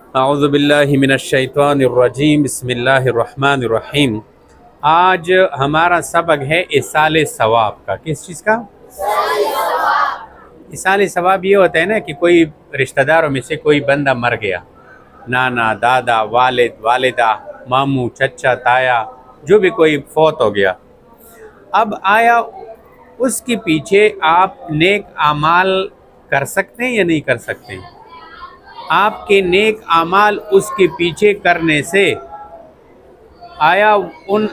औज़ुबिल्लाहि मिनश्शैतानिर्रजीम बिस्मिल्लाहिर्रहमानिर्रहीम। आज हमारा सबक है इसाले सवाब का। किस चीज़ का? इसाले सवाब ये होता है ना कि कोई रिश्तेदारों में से कोई बंदा मर गया, नाना, दादा, वालिद, वालिदा, मामू, चचा, ताया, जो भी कोई फौत हो गया। अब आया उसके पीछे आप नेक आमाल कर सकते हैं या नहीं कर सकते हैं? आपके नेक आमाल उसके पीछे करने से आया उन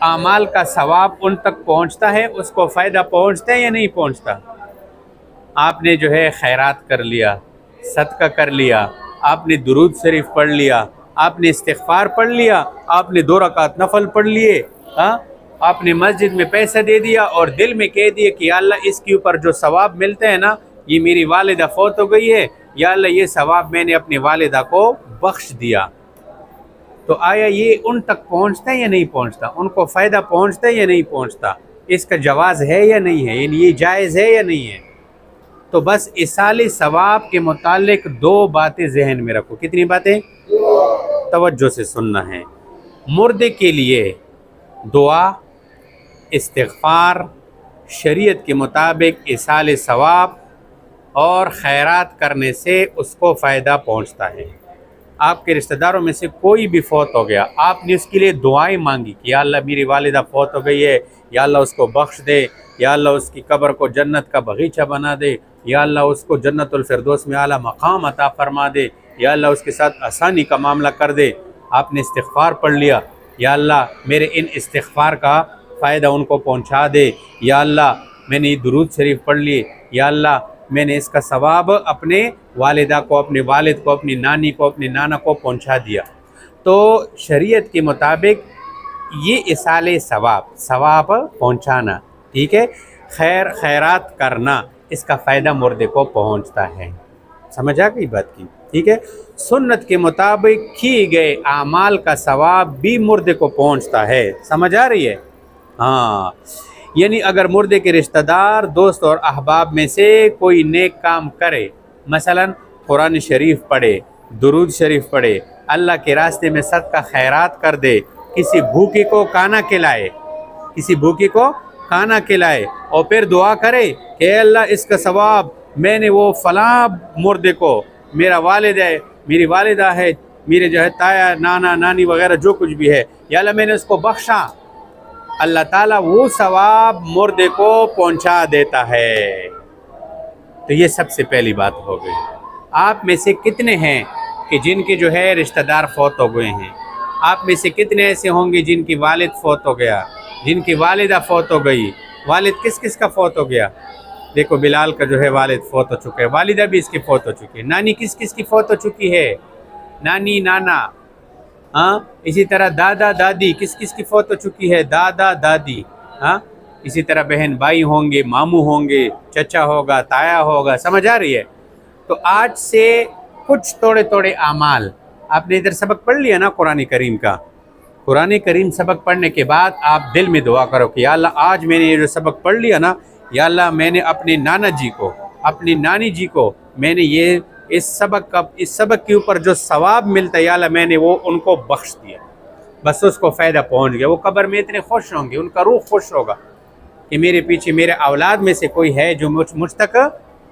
आमाल का सवाब उन तक पहुंचता है, उसको फ़ायदा पहुंचता है या नहीं पहुंचता? आपने जो है खैरात कर लिया, सदका कर लिया, आपने दुरूद शरीफ पढ़ लिया, आपने इस्तिग़फ़ार पढ़ लिया, आपने 2 रकात नफल पढ़ लिए, आपने मस्जिद में पैसा दे दिया और दिल में कह दिया कि या अल्लाह इसके ऊपर जो सवाब मिलते हैं ना, ये मेरी वालिदा फौत हो गई है, या अल्लाह ये सवाब मैंने अपनी वालिदा को बख्श दिया। तो आया ये उन तक पहुंचता है या नहीं पहुंचता? उनको फ़ायदा पहुंचता है या नहीं पहुंचता? इसका जवाज़ है या नहीं है? यानी ये जायज़ है या नहीं है? तो बस इसाले सवाब के मुतालिक 2 बातें जहन में रखो। कितनी बातें? तवज्जो से सुनना है। मुर्दे के लिए दुआ, इस्तिग़फ़ार, शरीयत के मुताबिक इसाले सवाब और खैरात करने से उसको फ़ायदा पहुंचता है। आपके रिश्तेदारों में से कोई भी फौत हो गया, आपने उसके लिए दुआएं मांगी कि या अल्लाह मेरी वालिदा फौत हो गई है, या अल्लाह उसको बख्श दे, या अल्लाह उसकी कब्र को जन्नत का बगीचा बना दे, या अल्लाह उसको जन्नतुल फिरदौस में आला मकाम अता फरमा दे, या अल्लाह उसके साथ आसानी का मामला कर दे। आपने इस्तिग़फ़ार पढ़ लिया, या अल्लाह मेरे इन इस्तिग़फ़ार का फ़ायदा उनको पहुँचा दे, या अल्लाह मैंने दुरूद शरीफ पढ़ लिए, या अल्लाह मैंने इसका सवाब अपने वालिदा को, अपने वालिद को, अपनी नानी को, अपने नाना को पहुंचा दिया। तो शरीयत के मुताबिक ये इसाले सवाब, सवाब पहुंचाना, ठीक है, खैरात करना, इसका फ़ायदा मुर्दे को पहुंचता है। समझ आ गई बात की? ठीक है। सुन्नत के मुताबिक किए गए आमाल का सवाब भी मुर्दे को पहुंचता है। समझ आ रही है? हाँ, यानी अगर मुर्दे के रिश्तेदार, दोस्त और अहबाब में से कोई नेक काम करे, मसलन कुरान शरीफ पढ़े, दुरूद शरीफ पढ़े, अल्लाह के रास्ते में सदका खैरात कर दे, किसी भूखे को खाना खिलाए, किसी भूखे को खाना खिलाए और फिर दुआ करे कि अल्लाह इसका सवाब मैंने वो फ़लाँ मुर्दे को, मेरा वालिद है, मेरी वालिदा है, मेरे जो है ताया, नाना, नानी वगैरह जो कुछ भी है, या अल्लाह मैंने उसको बख्शा, अल्लाह ताला वो सवाब मुर्दे को पहुंचा देता है। तो ये सबसे पहली बात हो गई। आप में से कितने हैं कि जिनके जो है रिश्तेदार फौत हो गए हैं? आप में से कितने ऐसे होंगे जिनकी वालिद फौत हो गया, जिनकी वालिदा फौत हो गई? वालिद किस किस का फौत हो गया? देखो, बिलाल का जो है वालिद फौत हो चुका है, वालिदा भी इसकी फौत हो चुकी है। नानी किस किस की फौत हो चुकी है? नानी, नाना। हाँ, इसी तरह दादा, दादी किस किस की फौत हो चुकी है? दादा, दादी। हाँ, इसी तरह बहन भाई होंगे, मामू होंगे, चचा होगा, ताया होगा। समझ आ रही है? तो आज से कुछ थोड़े थोड़े आमाल, आपने इधर सबक पढ़ लिया ना कुरान करीम का। कुरान करीम सबक पढ़ने के बाद आप दिल में दुआ करो कि या अल्लाह आज मैंने ये जो सबक पढ़ लिया ना, या अल्लाह मैंने अपने नाना जी को, अपनी नानी जी को, मैंने ये इस सबक के ऊपर जो सवाब मिलता है, या अल्लाह मैंने वो उनको बख्श दिया। बस उसको फ़ायदा पहुंच गया। वो कब्र में इतने खुश होंगे, उनका रूह खुश होगा कि मेरे पीछे मेरे औलाद में से कोई है जो मुझ तक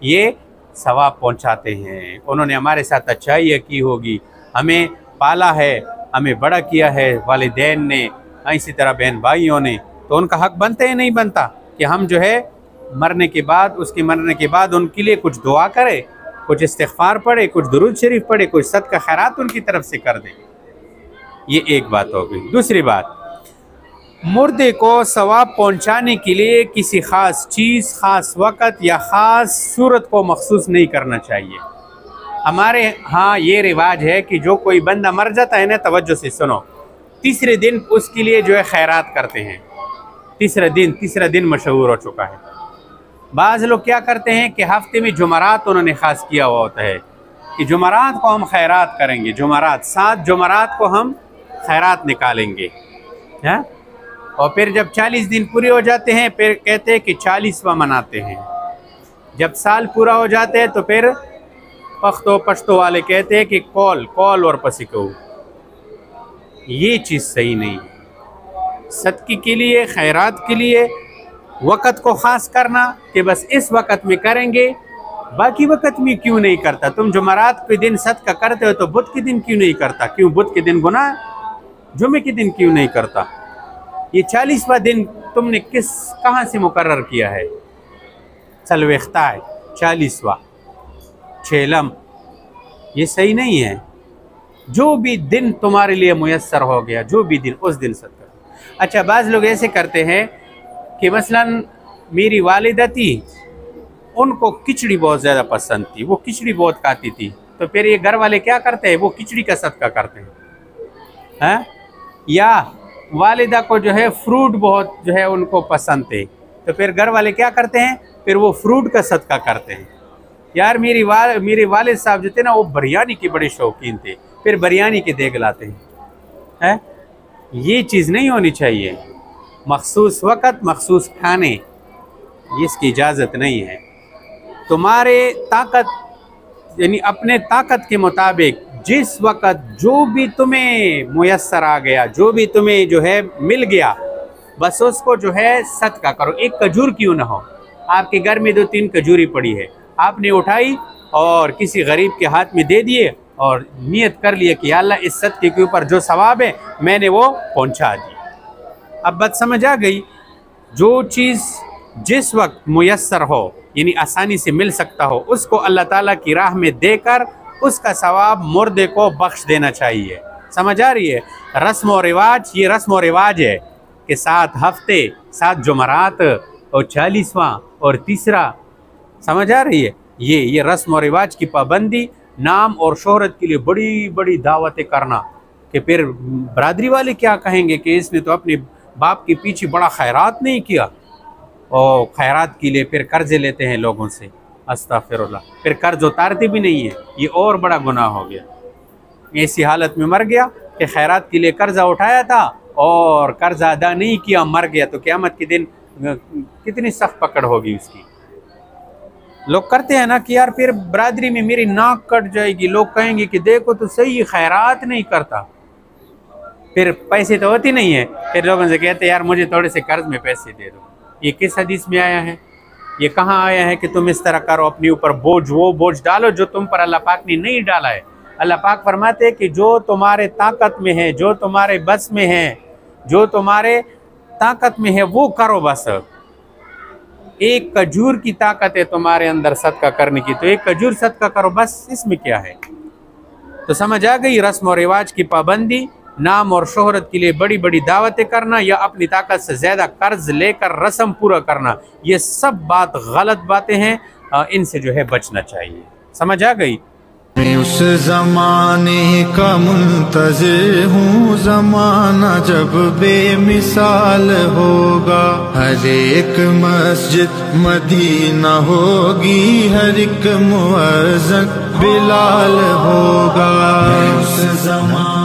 ये सवाब पहुंचाते हैं। उन्होंने हमारे साथ अच्छाई की होगी, हमें पाला है, हमें बड़ा किया है वालिदैन ने, इसी तरह बहन भाइयों ने। तो उनका हक बनता है नहीं बनता कि हम जो है मरने के बाद, उसके मरने के बाद उनके लिए कुछ दुआ करें, कुछ इस्तिग़फ़ार पढ़े, कुछ दुरूद शरीफ पढ़े, कुछ सदका खैरात उनकी तरफ से कर दें। ये एक बात हो गई। दूसरी बात, मुर्दे को सवाब पहुंचाने के लिए किसी ख़ास चीज़, ख़ास वक़्त या ख़ास सूरत को मखसूस नहीं करना चाहिए। हमारे यहाँ ये रिवाज है कि जो कोई बंदा मर जाता है ना, तवज्जो से सुनो, तीसरे दिन उसके लिए जो है खैरात करते हैं। तीसरा दिन मशहूर हो चुका है। बाज़ लोग क्या करते हैं कि हफ्ते में जुमरात उन्होंने ख़ास किया हुआ होता है कि जुमरात को हम खैरात करेंगे, जुमरात 7 जुमरात को हम खैरात निकालेंगे, हैं? और फिर जब 40 दिन पूरे हो जाते हैं फिर कहते हैं कि 40वां मनाते हैं। जब साल पूरा हो जाते हैं तो फिर पश्तो वाले कहते हैं कि कॉल और पसी को, ये चीज़ सही नहीं है। सदक़े के लिए, खैरात के लिए वक़्त को ख़ास करना कि बस इस वक़्त में करेंगे, बाकी वक़्त में क्यों नहीं करता? तुम जुमेरात के दिन सदका करते हो तो बुध के दिन क्यों नहीं करता? क्यों बुध के दिन गुनाह, जुमे के दिन क्यों नहीं करता? ये 40वां दिन तुमने कहाँ से मुकर्रर किया है? सलवेख्ता है 40वां छेलम, ये सही नहीं है। जो भी दिन तुम्हारे लिए मुयस्सर हो गया, जो भी दिन, उस दिन सदका। अच्छा, बाज़ लोग ऐसे करते हैं कि मसलन मेरी वालिदा थी, उनको खिचड़ी बहुत ज़्यादा पसंद थी, वो खिचड़ी बहुत खाती थी, तो फिर ये घर वाले क्या करते हैं? वो खिचड़ी का सदका करते हैं। या वालिदा को जो है फ्रूट बहुत जो है उनको पसंद थे, तो फिर घर वाले क्या करते हैं? फिर वो फ्रूट का सदका करते हैं। यार मेरे वालिद साहब जो थे ना, वो बिरयानी के बड़े शौकीन थे, फिर बिरयानी के देग लाते हैं। ये चीज़ नहीं होनी चाहिए। मखसूस वक़्त, मखसूस खाने, इसकी इजाज़त नहीं है। तुम्हारे ताकत यानी अपने ताकत के मुताबिक जिस वक़्त जो भी तुम्हें मुयस्सर आ गया, जो भी तुम्हें जो है मिल गया, बस उसको जो है सदका करो। एक खजूर क्यों ना हो, आपके घर में 2-3 खजूरी पड़ी है, आपने उठाई और किसी गरीब के हाथ में दे दिए और नियत कर लिए कि अल्लाह इस सदके के ऊपर जो सवाब है मैंने वो पहुंचा दी। अब बात समझ आ गई। जो चीज़ जिस वक्त मुयस्सर हो, यानी आसानी से मिल सकता हो, उसको अल्लाह ताला की राह में देकर उसका सवाब मुर्दे को बख्श देना चाहिए। समझ आ रही है? रस्म और रिवाज, ये रस्म और रिवाज है कि 7 हफ्ते, 7 जुमरात और 40वां और तीसरा, समझ आ रही है? ये रस्म और रिवाज की पाबंदी, नाम और शोहरत के लिए बड़ी बड़ी दावतें करना कि फिर बरादरी वाले क्या कहेंगे कि इसने तो अपने बाप के पीछे बड़ा खैरात नहीं किया, और खैरात के लिए फिर कर्जे लेते हैं लोगों से, अस्तगफिरुल्लाह, फिर कर्ज उतारते भी नहीं है। ये और बड़ा गुनाह हो गया। ऐसी हालत में मर गया कि खैरात के लिए कर्जा उठाया था और कर्जा अदा नहीं किया, मर गया, तो क़यामत के दिन कितनी सख्त पकड़ होगी उसकी। लोग करते हैं ना कि यार फिर बरादरी में मेरी नाक कट जाएगी, लोग कहेंगे कि देखो तो सही खैरात नहीं करता, फिर पैसे तो होती नहीं है, फिर लोगों से कहते हैं यार मुझे थोड़े से कर्ज में पैसे दे दो। ये किस हदीस में आया है? ये कहाँ आया है कि तुम इस तरह करो, अपने ऊपर बोझ, वो बोझ डालो जो तुम पर अल्लाह पाक ने नहीं डाला है। अल्लाह पाक फरमाते हैं कि जो तुम्हारे ताकत में है, जो तुम्हारे बस में है, जो तुम्हारे ताकत में है वो करो। बस एक खजूर की ताकत है तुम्हारे अंदर सदका करने की, तो एक खजूर सदका करो, बस इसमें क्या है? तो समझ आ गई। रस्म और रिवाज की पाबंदी, नाम और शोहरत के लिए बड़ी बड़ी दावतें करना, या अपनी ताकत से ज़्यादा कर्ज लेकर रस्म पूरा करना, ये सब बात गलत बातें हैं, इनसे जो है बचना चाहिए। समझ आ गई? उस ज़माने का मुंतज़िर हूँ, ज़माना जब बेमिसाल होगा। हर एक मस्जिद मदीना होगी, हर एक मुअज़्ज़िन बिलाल होगा। उस ज़माने